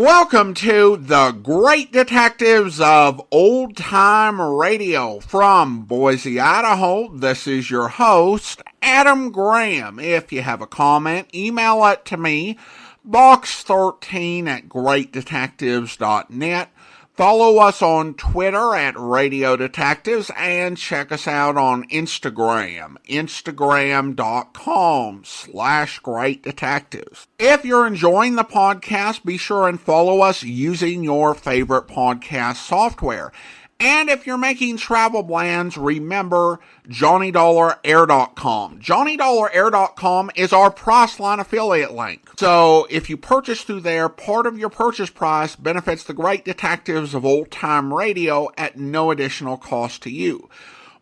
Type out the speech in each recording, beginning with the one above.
Welcome to the Great Detectives of Old Time Radio from Boise, Idaho. This is your host, Adam Graham. If you have a comment, email it to me, box13@greatdetectives.net. Follow us on Twitter at Radio Detectives and check us out on Instagram, instagram.com/Great Detectives. If you're enjoying the podcast, be sure and follow us using your favorite podcast software. And if you're making travel plans, remember JohnnyDollarAir.com. JohnnyDollarAir.com is our Priceline affiliate link. So if you purchase through there, part of your purchase price benefits the Great Detectives of Old Time Radio at no additional cost to you.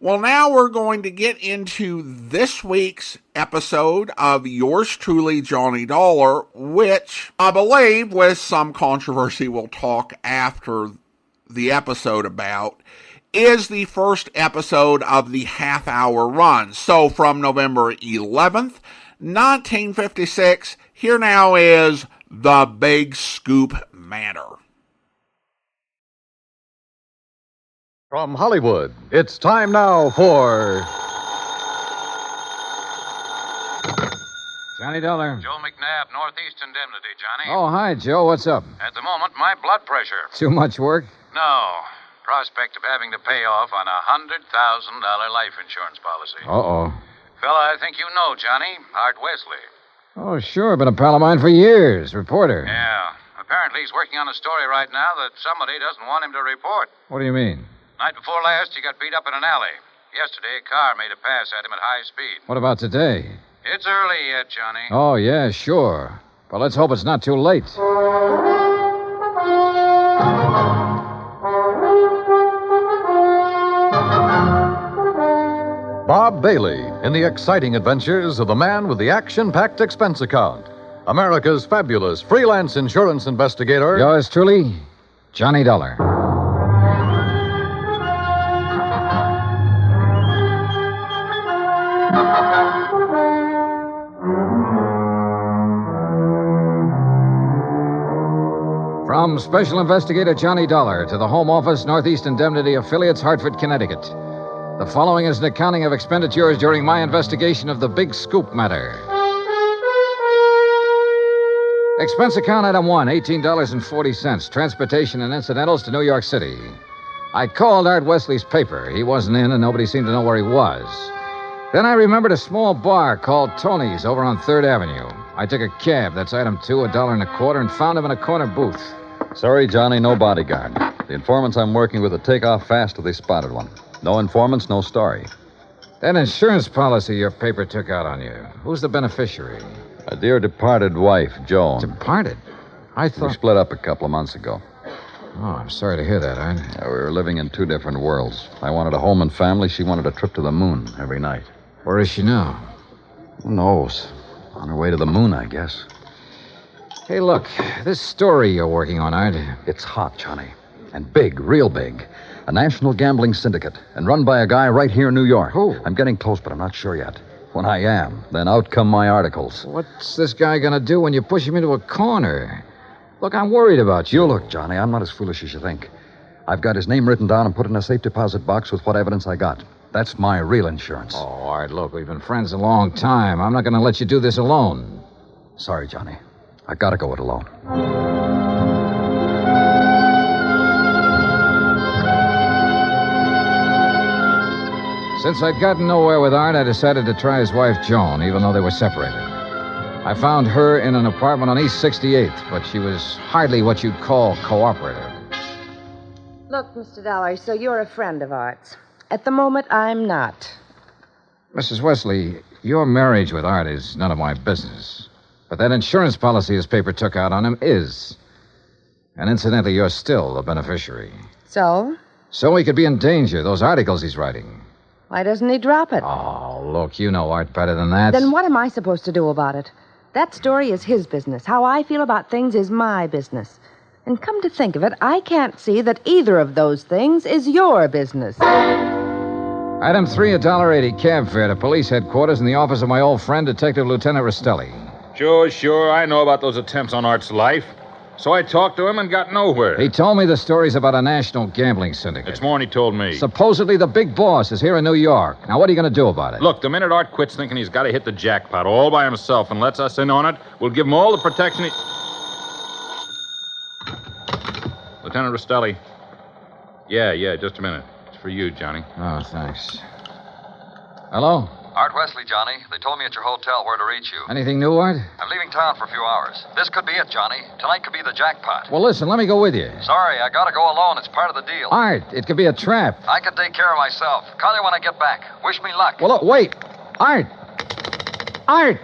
Well, now we're going to get into this week's episode of yours truly, Johnny Dollar, which I believe with some controversy we'll talk after the episode about, is the first episode of the half-hour run. So from November 11th, 1956, here now is The Big Scoop Matter. From Hollywood, it's time now for Johnny Dollar. Joe McNabb, Northeast Indemnity, Johnny. Oh, hi, Joe. What's up? At the moment, my blood pressure. Too much work? No. Prospect of having to pay off on a $100,000 life insurance policy. Uh-oh. Fella I think you know, Johnny, Art Wesley. Oh, sure. Been a pal of mine for years. Reporter. Yeah. Apparently he's working on a story right now that somebody doesn't want him to report. What do you mean? Night before last, he got beat up in an alley. Yesterday, a car made a pass at him at high speed. What about today? It's early yet, Johnny. Oh, yeah, sure. But let's hope it's not too late. Bob Bailey in the exciting adventures of the man with the action-packed expense account. America's fabulous freelance insurance investigator. Yours truly, Johnny Dollar. From Special Investigator Johnny Dollar to the Home Office, Northeast Indemnity Affiliates, Hartford, Connecticut. The following is an accounting of expenditures during my investigation of the Big Scoop Matter. Expense account item 1, $18.40. Transportation and incidentals to New York City. I called Art Wesley's paper. He wasn't in, and nobody seemed to know where he was. Then I remembered a small bar called Tony's over on 3rd Avenue. I took a cab, that's item 2, $1.25, and found him in a corner booth. Sorry, Johnny, no bodyguard. The informants I'm working with will take off fast till they spotted one. No informants, no story. That insurance policy your paper took out on you, who's the beneficiary? A dear departed wife, Joan. Departed? I We thought... split up a couple of months ago. Oh, I'm sorry to hear that, Art. We were living in two different worlds. I wanted a home and family. She wanted a trip to the moon every night. Where is she now? Who knows? On her way to the moon, I guess. Hey, look, this story you're working on, Art. It's hot, Johnny. And big, real big. A national gambling syndicate, and run by a guy right here in New York. Who? I'm getting close, but I'm not sure yet. When I am, then out come my articles. What's this guy gonna do when you push him into a corner? Look, I'm worried about you. You look, Johnny, I'm not as foolish as you think. I've got his name written down and put in a safe deposit box with what evidence I got. That's my real insurance. Oh, Art, look, we've been friends a long time. I'm not gonna let you do this alone. Sorry, Johnny. I gotta go it alone. Since I'd gotten nowhere with Art, I decided to try his wife, Joan, even though they were separated. I found her in an apartment on East 68th, but she was hardly what you'd call cooperative. Look, Mr. Dollar, so you're a friend of Art's. At the moment, I'm not. Mrs. Wesley, your marriage with Art is none of my business. But that insurance policy his paper took out on him is. And incidentally, you're still the beneficiary. So? So he could be in danger, those articles he's writing. Why doesn't he drop it? Oh, look, you know Art better than that. Then what am I supposed to do about it? That story is his business. How I feel about things is my business. And come to think of it, I can't see that either of those things is your business. Item 3, $1.80 cab fare to police headquarters in the office of my old friend, Detective Lieutenant Rastelli. Sure. I know about those attempts on Art's life. So I talked to him and got nowhere. He told me the stories about a national gambling syndicate. It's more than he told me. Supposedly the big boss is here in New York. Now, what are you going to do about it? Look, the minute Art quits thinking he's got to hit the jackpot all by himself and lets us in on it, we'll give him all the protection he... Lieutenant Rostelli. Yeah, just a minute. It's for you, Johnny. Oh, thanks. Hello? Art Wesley, Johnny. They told me at your hotel where to reach you. Anything new, Art? I'm leaving town for a few hours. This could be it, Johnny. Tonight could be the jackpot. Well, listen, let me go with you. Sorry, I gotta go alone. It's part of the deal. Art, it could be a trap. I can take care of myself. Call you when I get back. Wish me luck. Well, look, wait. Art! Art!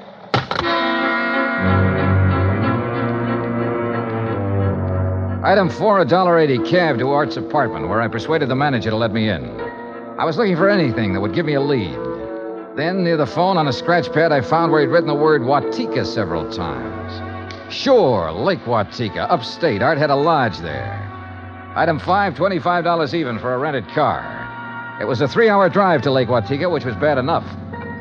Item 4, $1.80 cab to Art's apartment, where I persuaded the manager to let me in. I was looking for anything that would give me a lead. Then, near the phone on a scratch pad, I found where he'd written the word Watika several times. Sure, Lake Watika, upstate. Art had a lodge there. Item 5, $25 even for a rented car. It was a 3-hour drive to Lake Watika, which was bad enough.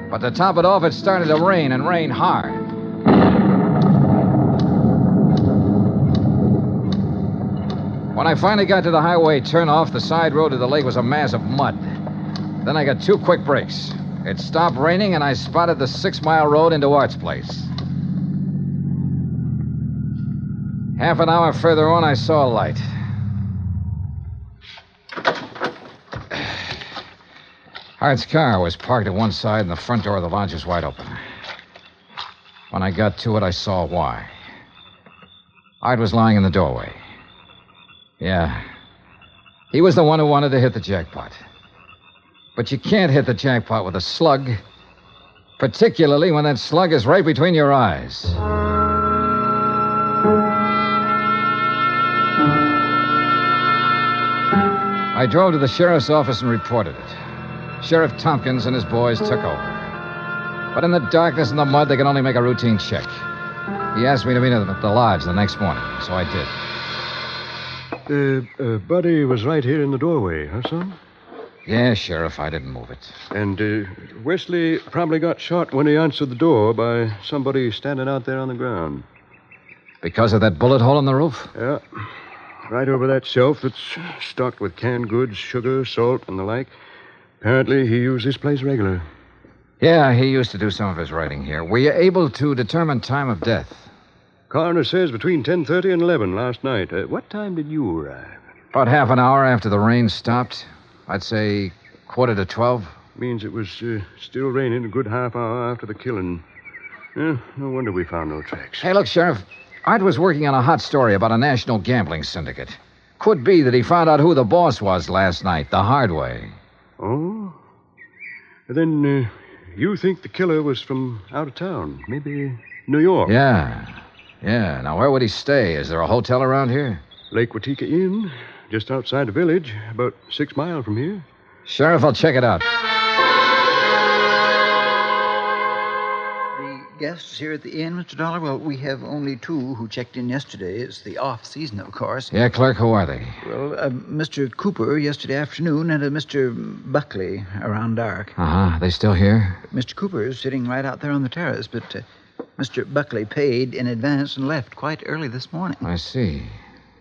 But to top it off, it started to rain, and rain hard. When I finally got to the highway turnoff, the side road to the lake was a mass of mud. Then I got 2 quick breaks. It stopped raining, and I spotted the 6-mile road into Art's place. Half an hour further on, I saw a light. Art's car was parked at one side, and the front door of the lodge was wide open. When I got to it, I saw why. Art was lying in the doorway. Yeah. He was the one who wanted to hit the jackpot. But you can't hit the jackpot with a slug, particularly when that slug is right between your eyes. I drove to the sheriff's office and reported it. Sheriff Tompkins and his boys took over. But in the darkness and the mud, they could only make a routine check. He asked me to meet him at the lodge the next morning, so I did. Buddy was right here in the doorway, huh, son? Yeah, Sheriff, I didn't move it. And Wesley probably got shot when he answered the door by somebody standing out there on the ground. Because of that bullet hole in the roof? Yeah. Right over that shelf that's stocked with canned goods, sugar, salt, and the like. Apparently, he used this place regular. Yeah, he used to do some of his writing here. Were you able to determine time of death? Coroner says between 10:30 and 11 last night. What time did you arrive? About half an hour after the rain stopped. I'd say 11:45. Means it was still raining a good half hour after the killing. No wonder we found no tracks. Hey, look, Sheriff. Art was working on a hot story about a national gambling syndicate. Could be that he found out who the boss was last night, the hard way. Oh? Then you think the killer was from out of town? Maybe New York? Yeah. Now, where would he stay? Is there a hotel around here? Lake Watika Inn, just outside the village, about 6 miles from here. Sheriff, I'll check it out. The guests here at the inn, Mr. Dollar? Well, we have only 2 who checked in yesterday. It's the off-season, of course. Yeah, clerk, who are they? Well, Mr. Cooper yesterday afternoon and a Mr. Buckley around dark. Uh-huh. They still here? Mr. Cooper is sitting right out there on the terrace, but Mr. Buckley paid in advance and left quite early this morning. I see.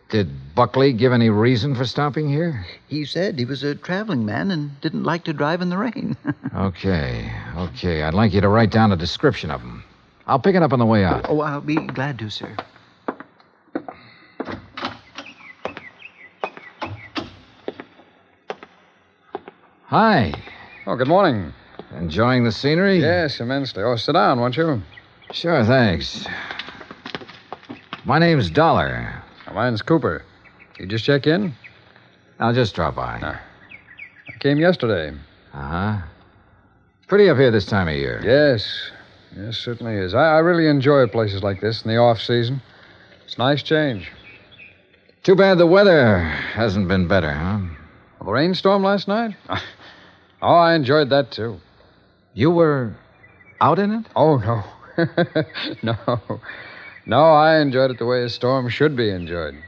Did Buckley give any reason for stopping here? He said he was a traveling man and didn't like to drive in the rain. Okay. I'd like you to write down a description of him. I'll pick it up on the way out. Oh, I'll be glad to, sir. Hi. Oh, good morning. Enjoying the scenery? Yes, immensely. Oh, sit down, won't you? Sure, thanks. My name's Dollar. Mine's Cooper. You just check in? I'll just drop by. I came yesterday. Uh-huh. Pretty up here this time of year. Yes, certainly is. I really enjoy places like this in the off-season. It's a nice change. Too bad the weather hasn't been better, huh? Well, the rainstorm last night? Oh, I enjoyed that, too. You were out in it? Oh, no. No, I enjoyed it the way a storm should be enjoyed. In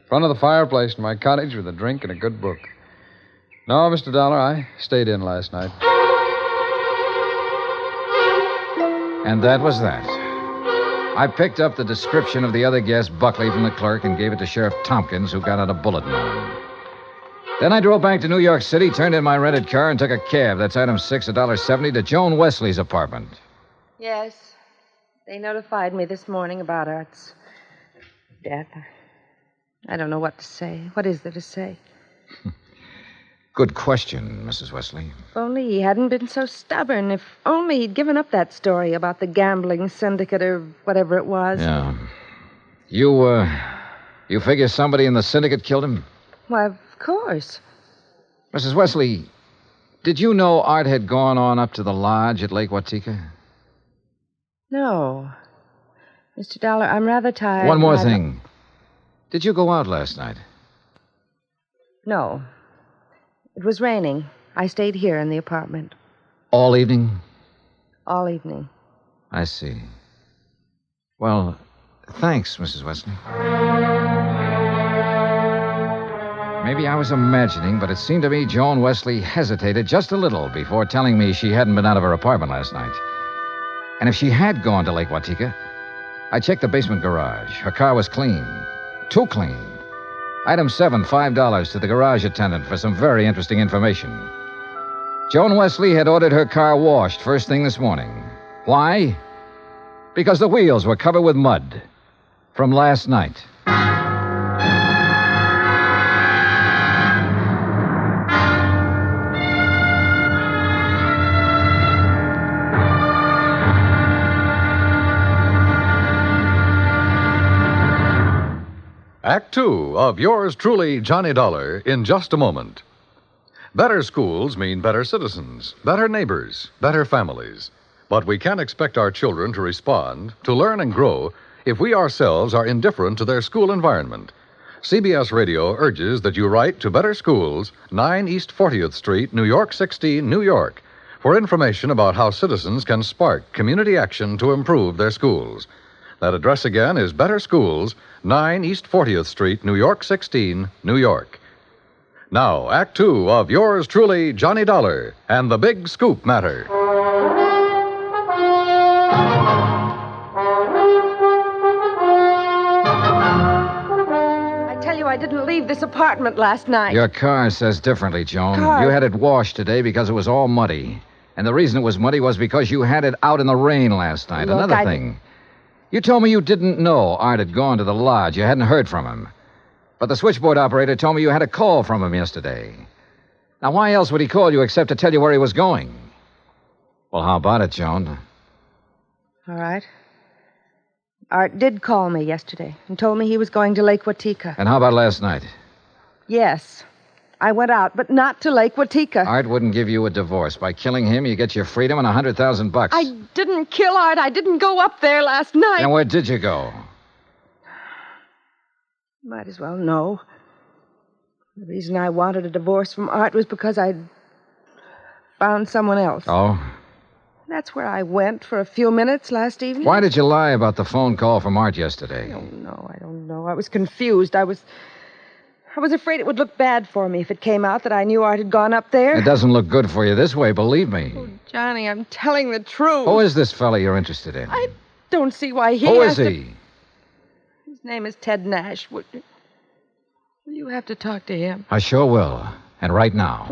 front of the fireplace in my cottage with a drink and a good book. No, Mr. Dollar, I stayed in last night. And that was that. I picked up the description of the other guest, Buckley, from the clerk and gave it to Sheriff Tompkins, who got out a bulletin on him. Then I drove back to New York City, turned in my rented car, and took a cab. That's item 6, $1.70, to Joan Wesley's apartment. Yes. They notified me this morning about Art's death. I don't know what to say. What is there to say? Good question, Mrs. Wesley. If only he hadn't been so stubborn. If only he'd given up that story about the gambling syndicate or whatever it was. Yeah. You figure somebody in the syndicate killed him? Why, of course. Mrs. Wesley, did you know Art had gone on up to the lodge at Lake Watika? No. Mr. Dollar, I'm rather tired. One more thing. Did you go out last night? No. It was raining. I stayed here in the apartment. All evening? All evening. I see. Well, thanks, Mrs. Wesley. Maybe I was imagining, but it seemed to me Joan Wesley hesitated just a little before telling me she hadn't been out of her apartment last night. And if she had gone to Lake Watika, I checked the basement garage. Her car was clean. Too clean. Item 7, $5 to the garage attendant for some very interesting information. Joan Wesley had ordered her car washed first thing this morning. Why? Because the wheels were covered with mud from last night. Act Two of yours truly, Johnny Dollar, in just a moment. Better schools mean better citizens, better neighbors, better families. But we can't expect our children to respond, to learn and grow, if we ourselves are indifferent to their school environment. CBS Radio urges that you write to Better Schools, 9 East 40th Street, New York 16, New York, for information about how citizens can spark community action to improve their schools. That address again is Better Schools, 9 East 40th Street, New York 16, New York. Now, Act Two of yours truly, Johnny Dollar, and the Big Scoop Matter. I tell you, I didn't leave this apartment last night. Your car says differently, Joan. Car? You had it washed today because it was all muddy. And the reason it was muddy was because you had it out in the rain last night. Look, Another thing. You told me you didn't know Art had gone to the lodge. You hadn't heard from him. But the switchboard operator told me you had a call from him yesterday. Now, why else would he call you except to tell you where he was going? Well, how about it, Joan? All right. Art did call me yesterday and told me he was going to Lake Watika. And how about last night? Yes. I went out, but not to Lake Watika. Art wouldn't give you a divorce. By killing him, you get your freedom and $100,000. I didn't kill Art. I didn't go up there last night. And where did you go? Might as well know. The reason I wanted a divorce from Art was because I'd found someone else. Oh? That's where I went for a few minutes last evening. Why did you lie about the phone call from Art yesterday? I don't know. I was confused. I was afraid it would look bad for me if it came out that I knew Art had gone up there. It doesn't look good for you this way, believe me. Oh, Johnny, I'm telling the truth. Who is this fella you're interested in? I don't see why he Who has is he? His name is Ted Nash. Will you have to talk to him? I sure will. And right now.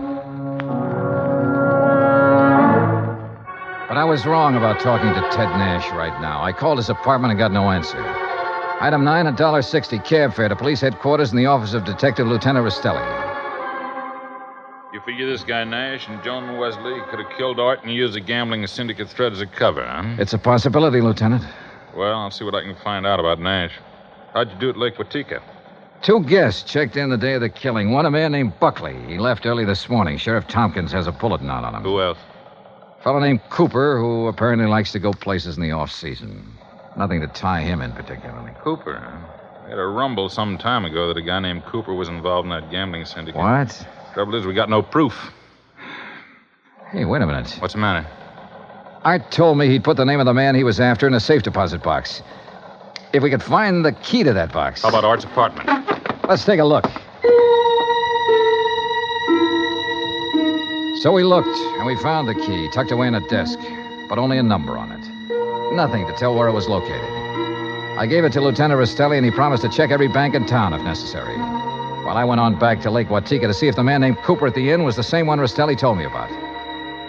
But I was wrong about talking to Ted Nash right now. I called his apartment and got no answer. Item 9, $1.60 cab fare to police headquarters in the office of Detective Lieutenant Rastelli. You figure this guy Nash and Joan Wesley could have killed Art and used the gambling syndicate threat as a cover, huh? It's a possibility, Lieutenant. Well, I'll see what I can find out about Nash. How'd you do at Lake Watika? 2 guests checked in the day of the killing. One a man named Buckley. He left early this morning. Sheriff Tompkins has a bulletin out on him. Who else? A fellow named Cooper, who apparently likes to go places in the off-season. Nothing to tie him in particularly. Cooper, huh? We had a rumble some time ago that a guy named Cooper was involved in that gambling syndicate. What? Trouble is, we got no proof. Hey, wait a minute. What's the matter? Art told me he'd put the name of the man he was after in a safe deposit box. If we could find the key to that box. How about Art's apartment? Let's take a look. So we looked, and we found the key tucked away in a desk, but only a number on it. Nothing to tell where it was located. I gave it to Lieutenant Rastelli, and he promised to check every bank in town if necessary. While I went on back to Lake Watika to see if the man named Cooper at the inn was the same one Rastelli told me about.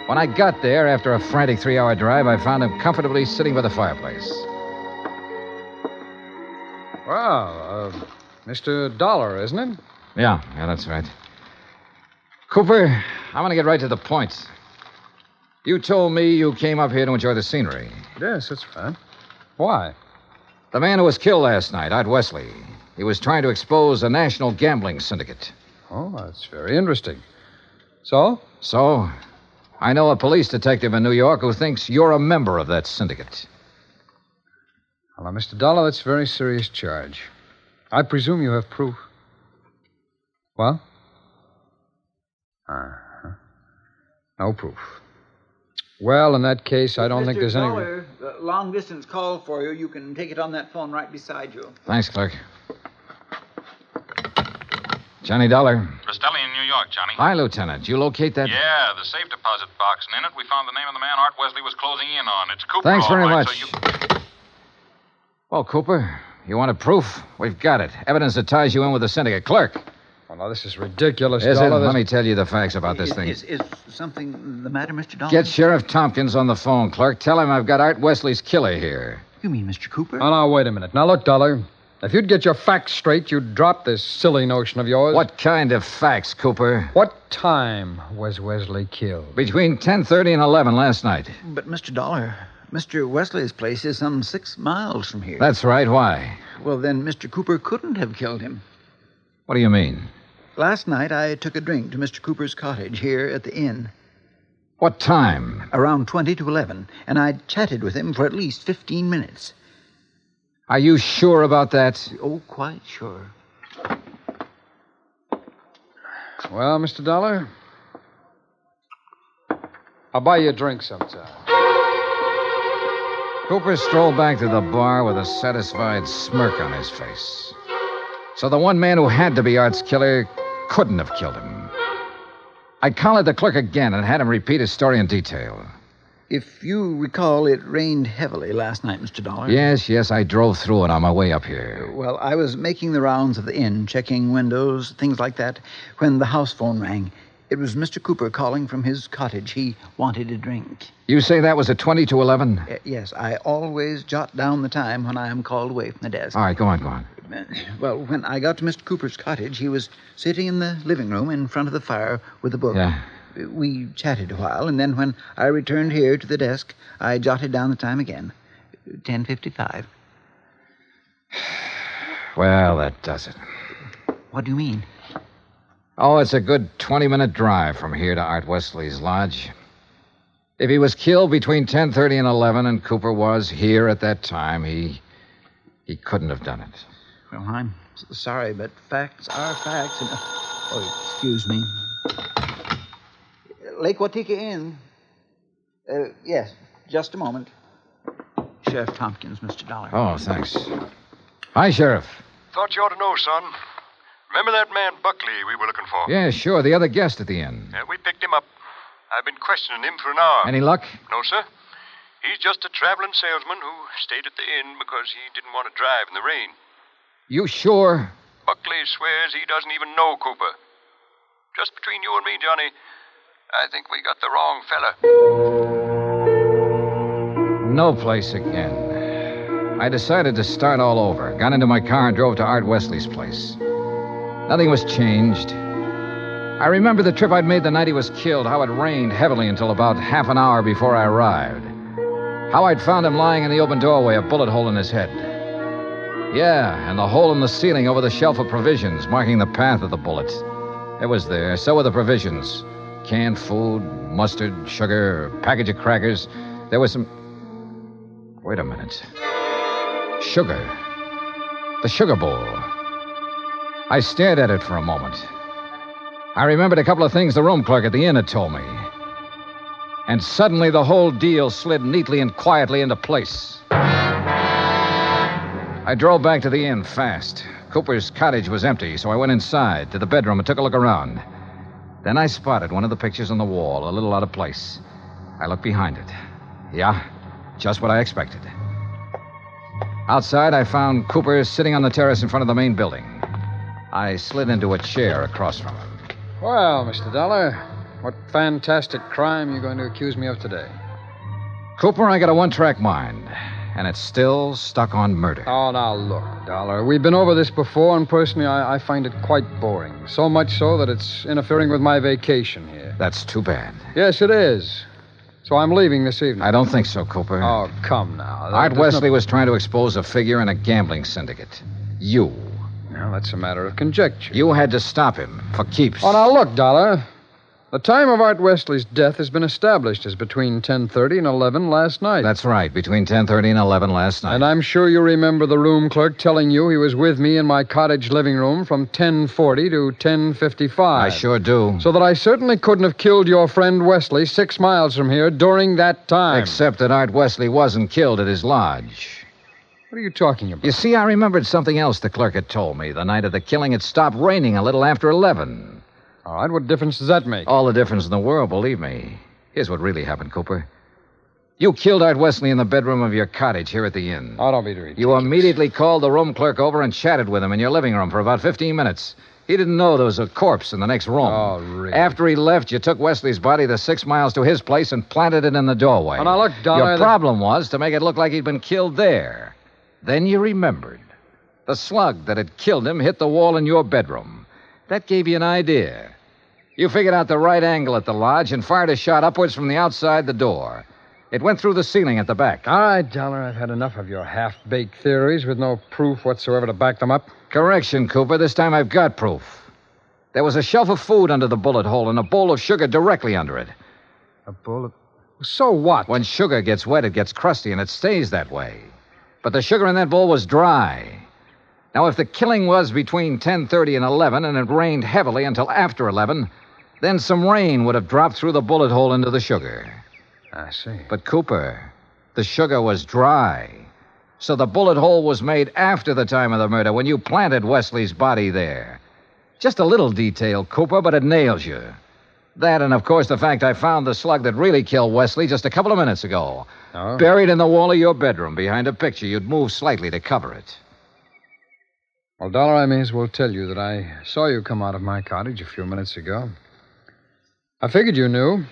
When I got there, after a frantic 3-hour drive, I found him comfortably sitting by the fireplace. Well, Mr. Dollar, isn't it? Yeah, that's right. Cooper, I'm going to get right to the point. You told me you came up here to enjoy the scenery. Yes, that's right. Why? The man who was killed last night, Art Wesley, he was trying to expose a national gambling syndicate. Oh, that's very interesting. So? So, I know a police detective in New York who thinks you're a member of that syndicate. Well, now, Mr. Dollar, that's a very serious charge. I presume you have proof. Well? No proof. Well, in that case, I don't think there's any... Mr. Dollar, long-distance call for you. You can take it on that phone right beside you. Thanks, clerk. Johnny Dollar. Rastelli in New York, Johnny. Hi, Lieutenant. Did you locate that? Yeah, the safe deposit box, and in it we found the name of the man Art Wesley was closing in on. It's Cooper. Thanks very all right, much. So you... Well, Cooper, you wanted proof? We've got it. Evidence that ties you in with the syndicate. Clerk. Well, now, this is ridiculous, Is it? Dollar. Let me tell you the facts about this thing. Is something the matter, Mr. Dollar? Get Sheriff Tompkins on the phone, clerk. Tell him I've got Art Wesley's killer here. You mean Mr. Cooper? Oh, now, wait a minute. Now, look, Dollar. If you'd get your facts straight, you'd drop this silly notion of yours. What kind of facts, Cooper? What time was Wesley killed? Between 10:30 and 11 last night. But, Mr. Dollar, Mr. Wesley's place is some 6 miles from here. That's right. Why? Well, then Mr. Cooper couldn't have killed him. What do you mean? Last night, I took a drink to Mr. Cooper's cottage here at the inn. What time? Around 20 to 11, and I chatted with him for at least 15 minutes. Are you sure about that? Oh, quite sure. Well, Mr. Dollar, I'll buy you a drink sometime. Cooper strolled back to the bar with a satisfied smirk on his face. So the one man who had to be Art's killer couldn't have killed him. I collared the clerk again and had him repeat his story in detail. If you recall, it rained heavily last night, Mr. Dollar. Yes, I drove through it on my way up here. Well, I was making the rounds of the inn, checking windows, things like that, when the house phone rang. It was Mr. Cooper calling from his cottage. He wanted a drink. You say that was at 20 to 11? Yes, I always jot down the time when I am called away from the desk. All right, go on. Well, when I got to Mr. Cooper's cottage, he was sitting in the living room in front of the fire with a book. Yeah. We chatted a while, and then when I returned here to the desk, I jotted down the time again. 10:55. Well, that does it. What do you mean? Oh, it's a good 20-minute drive from here to Art Wesley's lodge. If he was killed between 10:30 and 11, and Cooper was here at that time, he couldn't have done it. Well, I'm sorry, but facts are facts. And... Oh, excuse me. Lake Watika Inn. Yes, just a moment. Sheriff Tompkins, Mr. Dollar. Oh, thanks. Hi, Sheriff. Thought you ought to know, son. Remember that man Buckley we were looking for? Yeah, sure, the other guest at the inn. We picked him up. I've been questioning him for an hour. Any luck? No, sir. He's just a traveling salesman who stayed at the inn because he didn't want to drive in the rain. You sure? Buckley swears he doesn't even know Cooper. Just between you and me, Johnny, I think we got the wrong fella. No place again. I decided to start all over. Got into my car and drove to Art Wesley's place. Nothing was changed. I remember the trip I'd made the night he was killed, how it rained heavily until about half an hour before I arrived. How I'd found him lying in the open doorway, a bullet hole in his head. Yeah, and the hole in the ceiling over the shelf of provisions, marking the path of the bullet. It was there. So were the provisions. Canned food, mustard, sugar, a package of crackers. There was some... Wait a minute. Sugar. The sugar bowl. I stared at it for a moment. I remembered a couple of things the room clerk at the inn had told me. And suddenly the whole deal slid neatly and quietly into place. I drove back to the inn fast. Cooper's cottage was empty, so I went inside to the bedroom and took a look around. Then I spotted one of the pictures on the wall, a little out of place. I looked behind it. Yeah, just what I expected. Outside, I found Cooper sitting on the terrace in front of the main building. I slid into a chair across from him. Well, Mr. Dollar, what fantastic crime are you going to accuse me of today? Cooper, I got a one-track mind, and it's still stuck on murder. Oh, now look, Dollar. We've been over this before, and personally, I find it quite boring. So much so that it's interfering with my vacation here. That's too bad. Yes, it is. So I'm leaving this evening. I don't think so, Cooper. Oh, come now. Art Wesley was trying to expose a figure in a gambling syndicate. You. Well, that's a matter of conjecture. You had to stop him for keeps. Oh, now look, Dollar. The time of Art Wesley's death has been established as between 10:30 and 11 last night. That's right, between 10:30 and 11 last night. And I'm sure you remember the room clerk telling you he was with me in my cottage living room from 10:40 to 10:55. I sure do. So that I certainly couldn't have killed your friend Wesley 6 miles from here during that time. Except that Art Wesley wasn't killed at his lodge. What are you talking about? You see, I remembered something else the clerk had told me. The night of the killing, it stopped raining a little after 11. All right, what difference does that make? All the difference in the world, believe me. Here's what really happened, Cooper. You killed Art Wesley in the bedroom of your cottage here at the inn. Oh, don't be ridiculous. You immediately called the room clerk over and chatted with him in your living room for about 15 minutes. He didn't know there was a corpse in the next room. Oh, really? After he left, you took Wesley's body the 6 miles to his place and planted it in the doorway. Oh, now look, Dollar. Your problem was to make it look like he'd been killed there. Then you remembered. The slug that had killed him hit the wall in your bedroom. That gave you an idea. You figured out the right angle at the lodge and fired a shot upwards from the outside the door. It went through the ceiling at the back. All right, Dollar, I've had enough of your half-baked theories with no proof whatsoever to back them up. Correction, Cooper. This time I've got proof. There was a shelf of food under the bullet hole and a bowl of sugar directly under it. A bowl of... So what? When sugar gets wet, it gets crusty, and it stays that way. But the sugar in that bowl was dry. Now, if the killing was between 10:30 and 11, and it rained heavily until after 11, then some rain would have dropped through the bullet hole into the sugar. I see. But, Cooper, the sugar was dry. So the bullet hole was made after the time of the murder, when you planted Wesley's body there. Just a little detail, Cooper, but it nails you. That, and of course, the fact I found the slug that really killed Wesley just a couple of minutes ago. Oh? Buried in the wall of your bedroom behind a picture you'd moved slightly to cover it. Well, Dollar, I may as well tell you that I saw you come out of my cottage a few minutes ago. I figured you knew.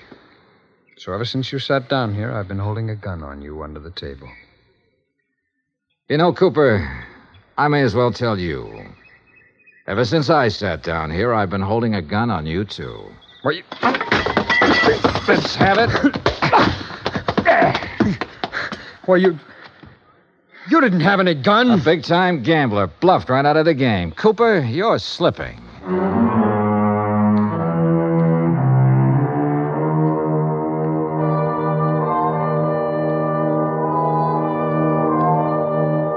So ever since you sat down here, I've been holding a gun on you under the table. You know, Cooper, I may as well tell you. Ever since I sat down here, I've been holding a gun on you, too. Well, you... Let's have it. Well, you didn't have any gun. A big-time gambler bluffed right out of the game. Cooper, you're slipping.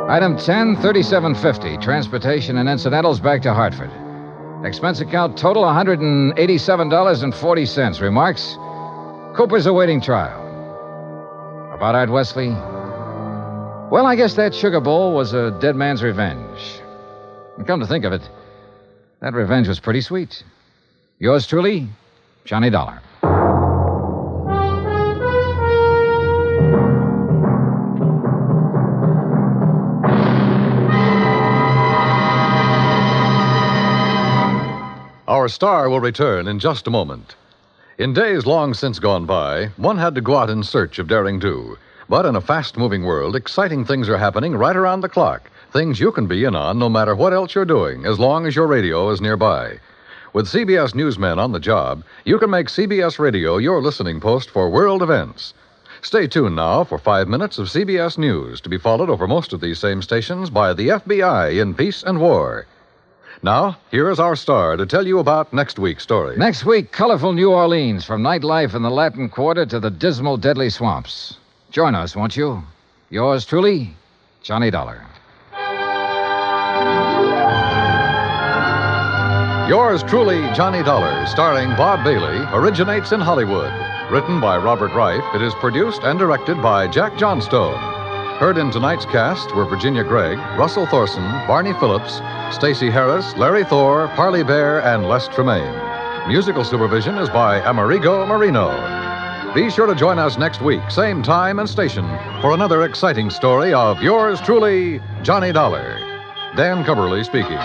Item 10, 3750, transportation and incidentals back to Hartford. Expense account total $187.40. Remarks? Cooper's awaiting trial. About Art Wesley? Well, I guess that sugar bowl was a dead man's revenge. And come to think of it, that revenge was pretty sweet. Yours truly, Johnny Dollar. Our star will return in just a moment. In days long since gone by, one had to go out in search of daring do. But in a fast-moving world, exciting things are happening right around the clock. Things you can be in on no matter what else you're doing, as long as your radio is nearby. With CBS newsmen on the job, you can make CBS Radio your listening post for world events. Stay tuned now for 5 minutes of CBS News, to be followed over most of these same stations by the FBI in peace and war. Now, here is our star to tell you about next week's story. Next week, colorful New Orleans, from nightlife in the Latin Quarter to the dismal, deadly swamps. Join us, won't you? Yours truly, Johnny Dollar. Yours truly, Johnny Dollar, starring Bob Bailey, originates in Hollywood. Written by Robert Reif, it is produced and directed by Jack Johnstone. Heard in tonight's cast were Virginia Gregg, Russell Thorson, Barney Phillips, Stacy Harris, Larry Thor, Parley Baer, and Les Tremayne. Musical supervision is by Amerigo Marino. Be sure to join us next week, same time and station, for another exciting story of yours truly, Johnny Dollar. Dan Cubberly speaking.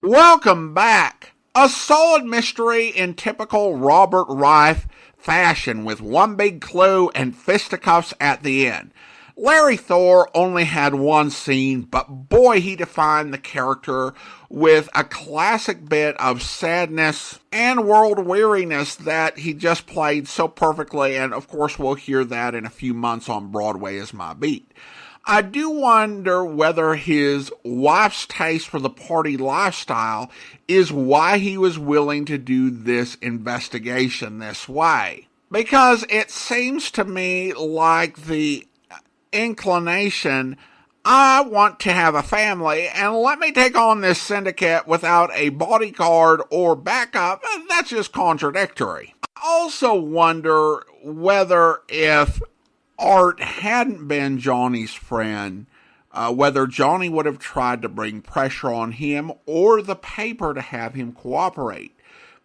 Welcome back. A solid mystery in typical Robert Reif fashion with one big clue and fisticuffs at the end. Larry Thor only had one scene, but boy, he defined the character with a classic bit of sadness and world weariness that he just played so perfectly, and of course we'll hear that in a few months on Broadway as My Beat. I do wonder whether his wife's taste for the party lifestyle is why he was willing to do this investigation this way. Because it seems to me like the inclination, I want to have a family and let me take on this syndicate without a bodyguard or backup, that's just contradictory. I also wonder whether if Art hadn't been Johnny's friend, whether Johnny would have tried to bring pressure on him or the paper to have him cooperate.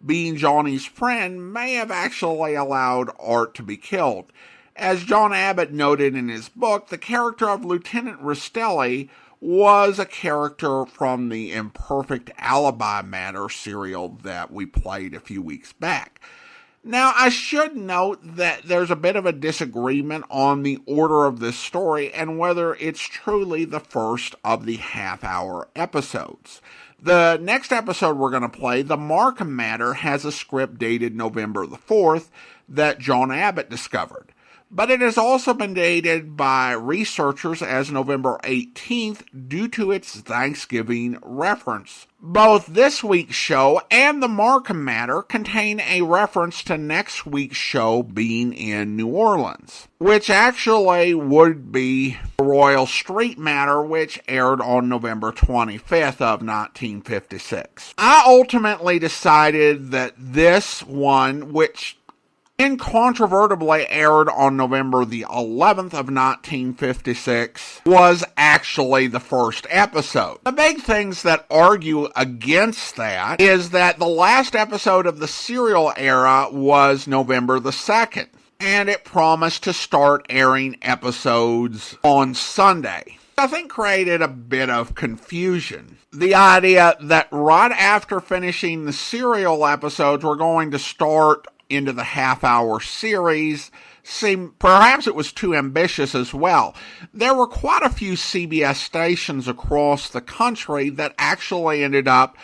Being Johnny's friend may have actually allowed Art to be killed. As John Abbott noted in his book, the character of Lieutenant Rastelli was a character from the Imperfect Alibi Matter serial that we played a few weeks back. Now, I should note that there's a bit of a disagreement on the order of this story and whether it's truly the first of the half-hour episodes. The next episode we're going to play, The Markham Matter, has a script dated November the 4th that John Abbott discovered. But it has also been dated by researchers as November 18th due to its Thanksgiving reference. Both this week's show and The Markham Matter contain a reference to next week's show being in New Orleans, which actually would be the Royal Street Matter, which aired on November 25th of 1956. I ultimately decided that this one, which incontrovertibly aired on November the 11th of 1956, was actually the first episode. The big things that argue against that is that the last episode of the serial era was November the 2nd, and it promised to start airing episodes on Sunday. I think created a bit of confusion. The idea that right after finishing the serial episodes, we're going to start into the half-hour series seemed, perhaps it was too ambitious as well. There were quite a few CBS stations across the country that actually ended up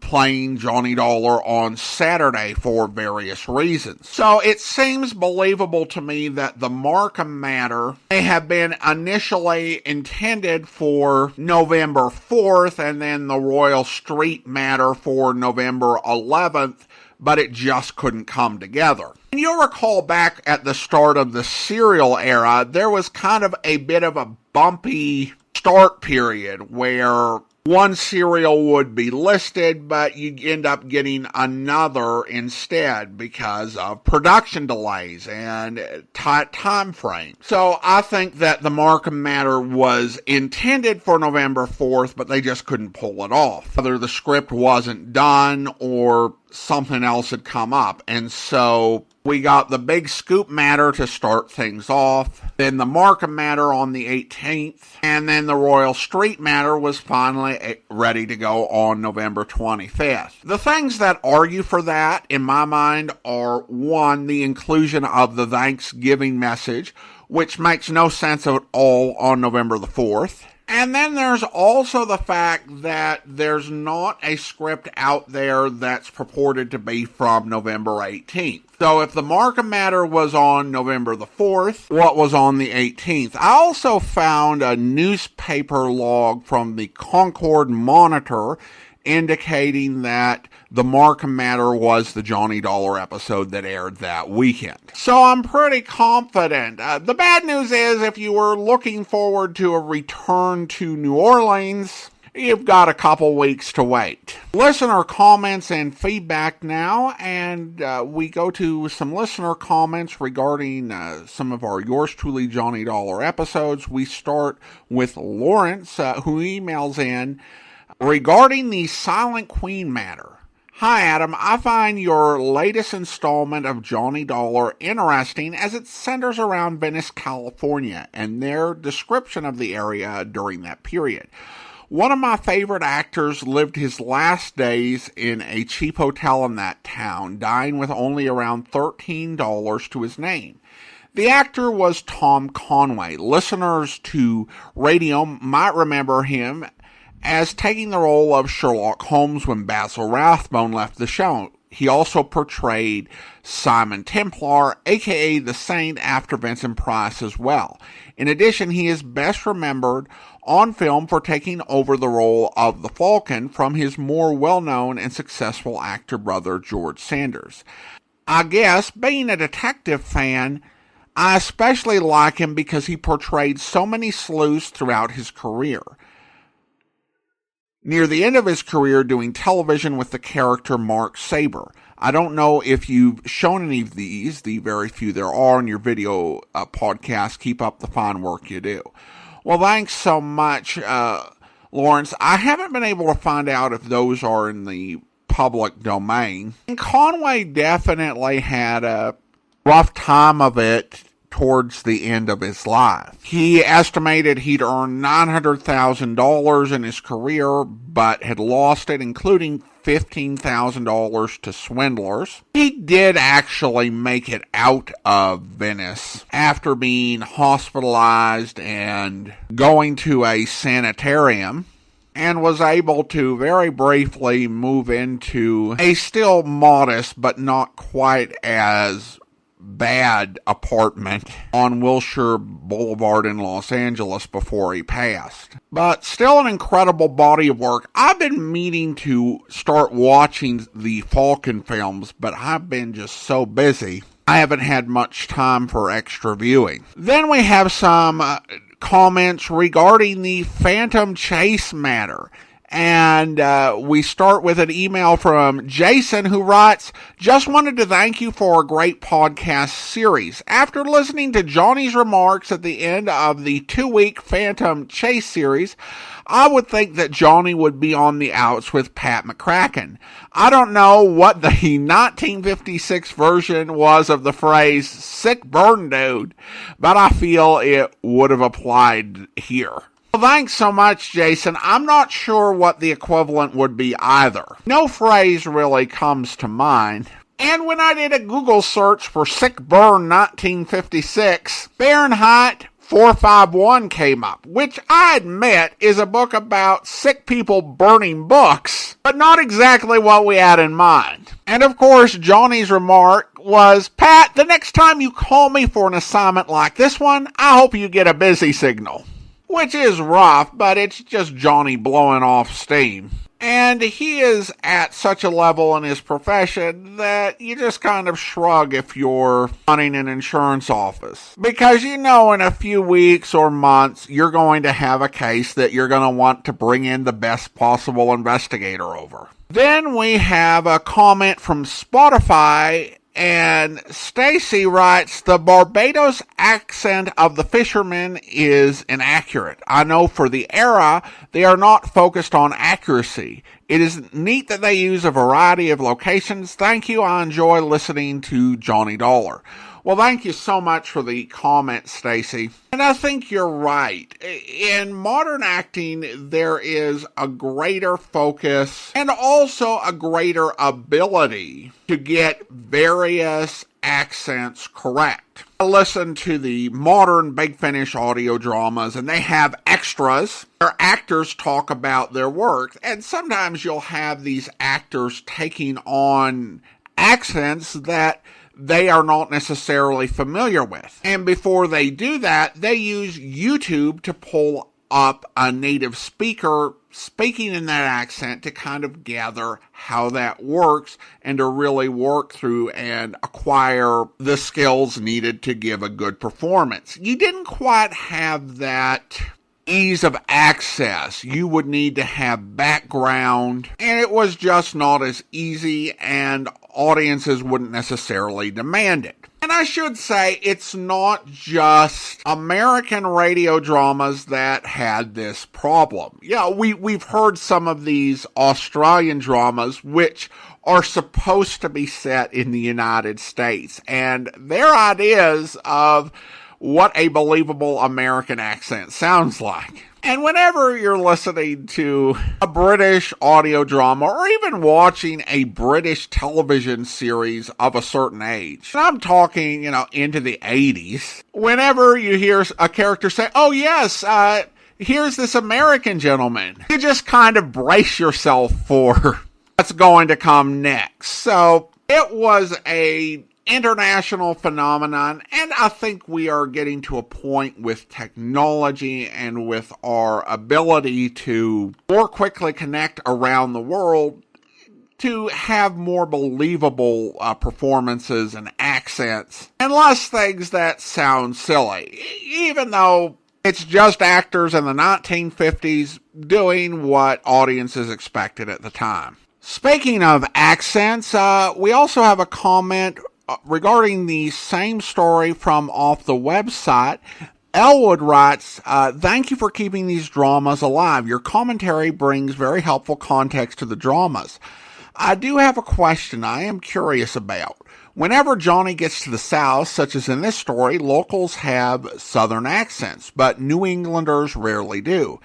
playing Johnny Dollar on Saturday for various reasons. So it seems believable to me that the Markham Matter may have been initially intended for November 4th and then the Royal Street Matter for November 11th, but it just couldn't come together. And you'll recall back at the start of the serial era, there was kind of a bit of a bumpy start period where one serial would be listed, but you'd end up getting another instead because of production delays and tight time frame. So I think that the Markham Matter was intended for November 4th, but they just couldn't pull it off. Whether the script wasn't done or something else had come up. And so We got the Big Scoop matter to start things off, then the Markham matter on the 18th, and then the Royal Street matter was finally ready to go on November 25th. The things that argue for that, in my mind, are one, the inclusion of the Thanksgiving message, which makes no sense at all on November the 4th. And then there's also the fact that there's not a script out there that's purported to be from November 18th. So if the Markham matter was on November the 4th, what was on the 18th? I also found a newspaper log from the Concord Monitor indicating that the Markham matter was the Johnny Dollar episode that aired that weekend. So I'm pretty confident. The bad news is, if you were looking forward to a return to New Orleans, you've got a couple weeks to wait. Listener comments and feedback now, and we go to some listener comments regarding some of our Yours Truly Johnny Dollar episodes. We start with Lawrence, who emails in regarding the Silent Queen matter. Hi, Adam. I find your latest installment of Johnny Dollar interesting as it centers around Venice, California, and their description of the area during that period. One of my favorite actors lived his last days in a cheap hotel in that town, dying with only around $13 to his name. The actor was Tom Conway. Listeners to radio might remember him as taking the role of Sherlock Holmes when Basil Rathbone left the show. He also portrayed Simon Templar, aka the Saint, after Vincent Price as well. In addition, he is best remembered on film for taking over the role of the Falcon from his more well-known and successful actor brother George Sanders. I guess, being a detective fan, I especially like him because he portrayed so many sleuths throughout his career. Near the end of his career doing television with the character Mark Saber. I don't know if you've shown any of these, the very few there are in your video podcast. Keep up the fine work you do. Well, thanks so much, Lawrence. I haven't been able to find out if those are in the public domain. And Conway definitely had a rough time of it towards the end of his life. He estimated he'd earned $900,000 in his career, but had lost it, including $15,000 to swindlers. He did actually make it out of Venice after being hospitalized and going to a sanitarium, and was able to very briefly move into a still modest but not quite as bad apartment on Wilshire Boulevard in Los Angeles before he passed. But still an incredible body of work. I've been meaning to start watching the Falcon films, but I've been just so busy, I haven't had much time for extra viewing. Then we have some comments regarding the Phantom Chase matter. And we start with an email from Jason, who writes, "Just wanted to thank you for a great podcast series. After listening to Johnny's remarks at the end of the 2-week Phantom Chase series, I would think that Johnny would be on the outs with Pat McCracken. I don't know what the 1956 version was of the phrase, sick burn dude, but I feel it would have applied here." Well, thanks so much, Jason. I'm not sure what the equivalent would be either. No phrase really comes to mind. And when I did a Google search for Sick Burn 1956, Fahrenheit 451 came up, which I admit is a book about sick people burning books, but not exactly what we had in mind. And of course, Johnny's remark was, "Pat, the next time you call me for an assignment like this one, I hope you get a busy signal." Which is rough, but it's just Johnny blowing off steam. And he is at such a level in his profession that you just kind of shrug if you're running an insurance office. Because you know in a few weeks or months, you're going to have a case that you're going to want to bring in the best possible investigator over. Then we have a comment from Spotify, and Stacy writes, "The Barbados accent of the fishermen is inaccurate. I know for the era, they are not focused on accuracy. It is neat that they use a variety of locations. Thank you. I enjoy listening to Johnny Dollar. Well, thank you so much for the comment, Stacy. And I think you're right. In modern acting, there is a greater focus and also a greater ability to get various accents correct. I listen to the modern Big Finish audio dramas, and they have extras where actors talk about their work. And sometimes you'll have these actors taking on accents that they are not necessarily familiar with. And before they do that, they use YouTube to pull up a native speaker speaking in that accent to kind of gather how that works and to really work through and acquire the skills needed to give a good performance. You didn't quite have that ease of access. You would need to have background, and it was just not as easy, and audiences wouldn't necessarily demand it. And I should say, it's not just American radio dramas that had this problem. Yeah, we've heard some of these Australian dramas, which are supposed to be set in the United States, and their ideas of what a believable American accent sounds like. And whenever you're listening to a British audio drama or even watching a British television series of a certain age, and I'm talking, into the 80s, whenever you hear a character say, oh yes, here's this American gentleman, you just kind of brace yourself for what's going to come next. So it was a international phenomenon, and I think we are getting to a point with technology and with our ability to more quickly connect around the world to have more believable performances and accents and less things that sound silly, even though it's just actors in the 1950s doing what audiences expected at the time. Speaking of accents, we also have a comment regarding the same story from off the website. Elwood writes, thank you for keeping these dramas alive. Your commentary brings very helpful context to the dramas. I do have a question I am curious about. Whenever Johnny gets to the South, such as in this story, locals have Southern accents, but New Englanders rarely do.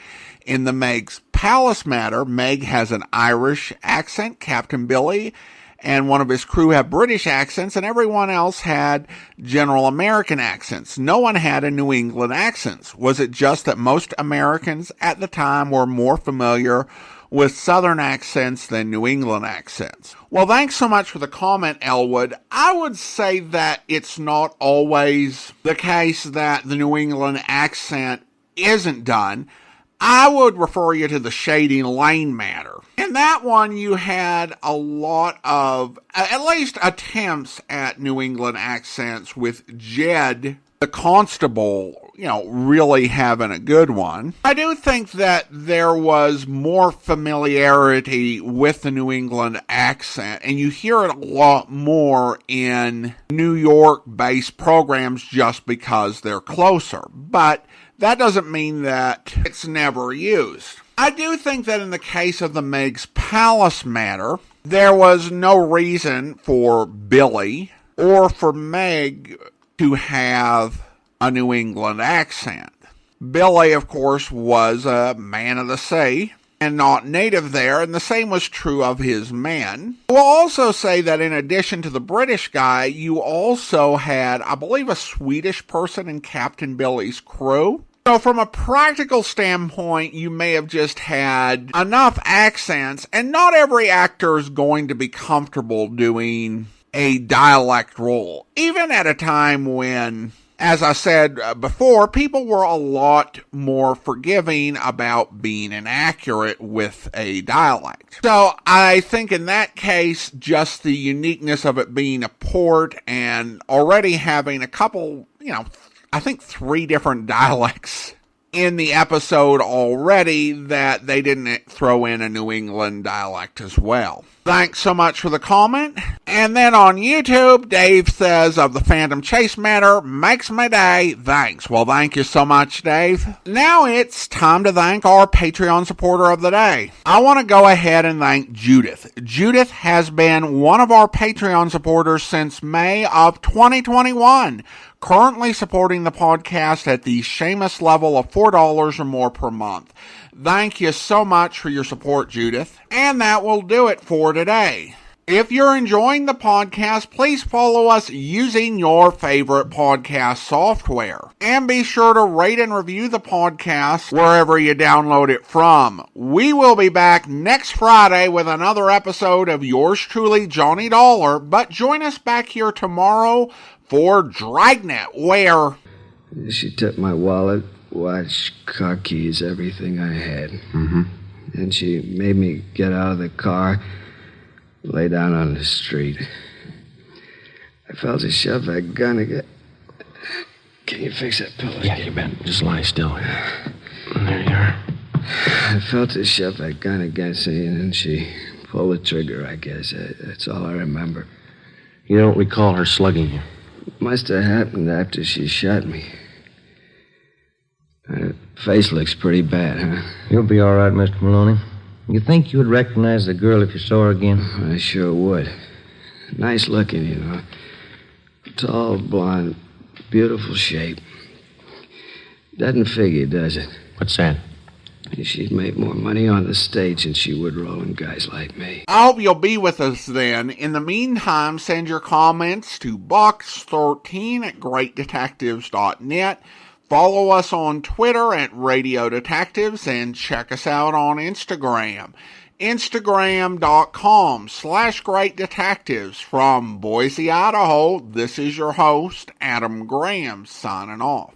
In the Meg's Palace matter, Meg has an Irish accent, Captain Billy and one of his crew have British accents, and everyone else had general American accents. No one had a New England accent. Was it just that most Americans at the time were more familiar with Southern accents than New England accents? Well, thanks so much for the comment, Elwood. I would say that it's not always the case that the New England accent isn't done. I would refer you to the Shady Lane matter. In that one, you had a lot of, at least attempts at New England accents, with Jed, the constable, really having a good one. I do think that there was more familiarity with the New England accent, and you hear it a lot more in New York-based programs just because they're closer. But that doesn't mean that it's never used. I do think that in the case of the Meg's Palace matter, there was no reason for Billy or for Meg to have a New England accent. Billy, of course, was a man of the sea and not native there, and the same was true of his men. We'll also say that in addition to the British guy, you also had, I believe, a Swedish person in Captain Billy's crew. So from a practical standpoint, you may have just had enough accents, and not every actor is going to be comfortable doing a dialect role, even at a time when, as I said before, people were a lot more forgiving about being inaccurate with a dialect. So I think in that case, just the uniqueness of it being a port and already having a couple, I think 3 different dialects in the episode already that they didn't throw in a New England dialect as well. Thanks so much for the comment. And then on YouTube, Dave says, of the Phantom Chase matter, makes my day. Thanks. Well, thank you so much, Dave. Now it's time to thank our Patreon supporter of the day. I want to go ahead and thank Judith. Judith has been one of our Patreon supporters since May of 2021. Currently supporting the podcast at the Seamus level of $4 or more per month. Thank you so much for your support, Judith. And that will do it for today. If you're enjoying the podcast, please follow us using your favorite podcast software. And be sure to rate and review the podcast wherever you download it from. We will be back next Friday with another episode of yours truly, Johnny Dollar. But join us back here tomorrow for Dragnet, where... She took my wallet, watch, car keys, everything I had. Mm-hmm. And she made me get out of the car, lay down on the street. I felt her shove that gun again. Can you fix that pillow? Yeah, you bet. Just lie still. There you are. I felt her shove that gun against me, and then she pulled the trigger, I guess. That's all I remember. You don't recall her slugging you? Must have happened after she shot me. Her face looks pretty bad, huh? You'll be all right, Mr. Maloney. You think you would recognize the girl if you saw her again? I sure would. Nice looking, you know. Tall, blonde, beautiful shape. Doesn't figure, does it? What's that? She'd make more money on the stage than she would rolling guys like me. I hope you'll be with us then. In the meantime, send your comments to box13@greatdetectives.net. Follow us on Twitter at Radio Detectives and check us out on Instagram. Instagram.com/greatdetectives. From Boise, Idaho, this is your host, Adam Graham, signing off.